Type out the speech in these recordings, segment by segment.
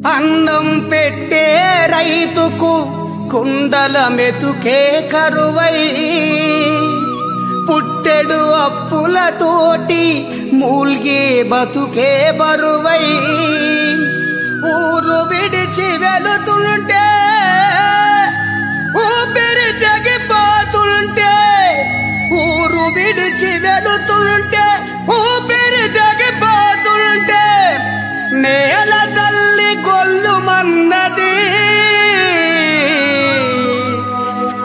అన్నం పెట్టే రైతుకు కుండల మెతుకే కరువై పుట్టెడు అప్పులతోటి మూల్గే బతుకే బరువై ఊరు విడిచి వెళుతుంటే ఊపిరి తెగిపోతుంటే ఊరు విడిచి వెళుతుంటే ఊపిరి తెగిపోతుంటే నేల తల్లి గొల్లుమన్నది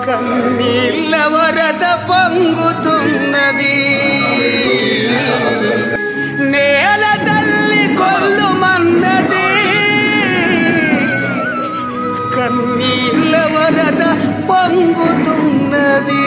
కన్నీళ్ళ వరద పొంగుతున్నది నేల తల్లి గొల్లుమన్నది కన్నీళ్ళ వరద పొంగుతున్నది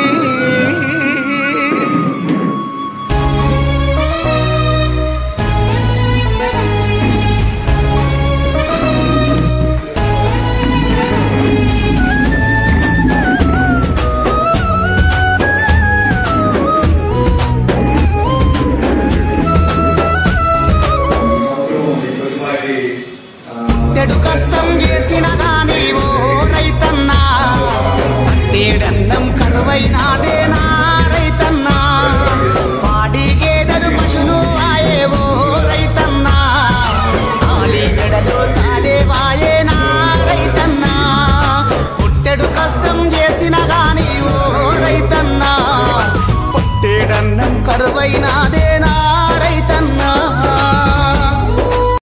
కష్టం చేసిన గానీ ఓ రైతన్నా తేడన్నం కరువైనాదేనా